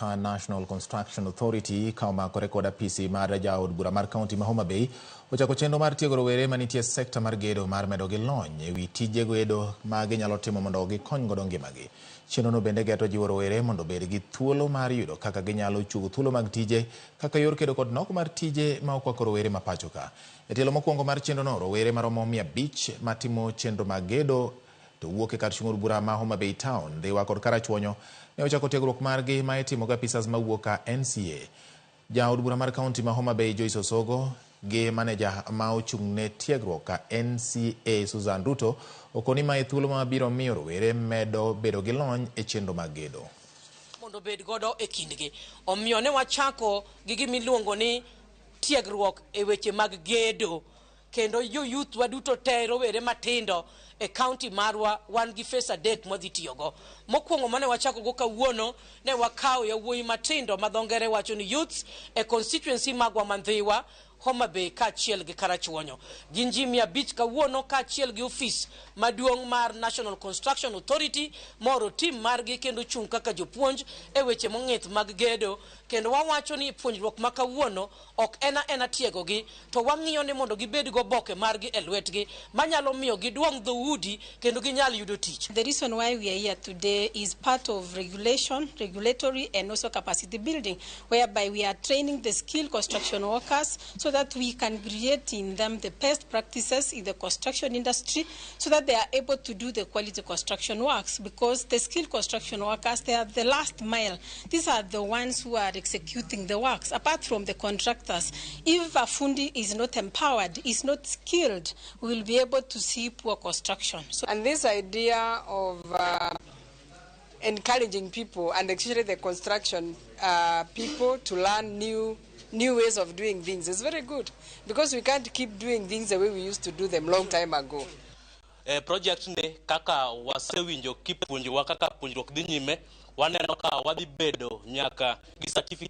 ka National Construction Authority kama korekoda PC mar jaod bura mar County ma Homa Bay ochako chenro mar tiego rowere manitie sekta mar gedo mar medo gi lony ewi tije gedo ma ginyalo timo mondo gikony godo ngimagi. Chenro no bende geto jiwo rowere mondo bed gi thuolo mar yudo kaka ginyalo chugo thuolo mag tije kaka yor kedo kod nok mar tije ma okwako rowere ma pacho ka. E tielo mokwongo mar chenro no, rowere maromo 500 matimo chenro mag gedo to wuok e kar chung'ur bura ma Homa Bay Town Dhiwa kod Karachuonyo ne ochako tiegruok margi ma itimo ga apisas mawuok ka NCA. Jaod bura mar kaunti ma Homa Bay Joyce Osogo gi maneja ma ochung' ne tiegruok ka NCA Susan Ruto okoni ma thuolo ma biro miyo rowere medo bedo gi lony e chenro mag gedo. Mondo bed godo e kindgi. Omiyo ne wachako gi gimiluongo ni tiegruok e weche mag gedo. Kendo youth waduto te rowere matindo e county marwa wan gi fesa dek modhi tiyogo. Mokwongo mane wachako go kawuono ne wakawo yawuoyi matindo ma dho ngere wacho ni youths e constituency magwa Dhiwa, Homa Bay kaachiel gi Karachuonyo. Gin ji 500 kawuono kaachiel gi ofis maduong' mar National Construction Authority moro tim margi kendo chung' kaka jopuonj e weche mong'ith mag gedo. Kendo wawacho ni puonjruok ma kawuono ok ena tiegogi to wang'iyo ni mondo gibed go boke margi e lwetgi manyalo miyo giduong' dhoudi kendo ginyal yudo tich. The reason why we are here today is part of regulatory and also capacity building, whereby we are training the skilled construction workers so that we can create in them the best practices in the construction industry so that they are able to do the quality construction works, because the skilled construction workers, they are the last mile. These are the ones who are executing the works, apart from the contractors. If a fundi is not empowered, is not skilled, we will be able to see poor construction. And this idea of encouraging people, and especially the construction people, to learn new ways of doing things is very good, because we can't keep doing things the way we used to do them long time ago. Project ne kaka wasewinjo kipuonjwa kaka puonjruok dhi nyime, waneno ka wadhi bedo nyaka gi certificate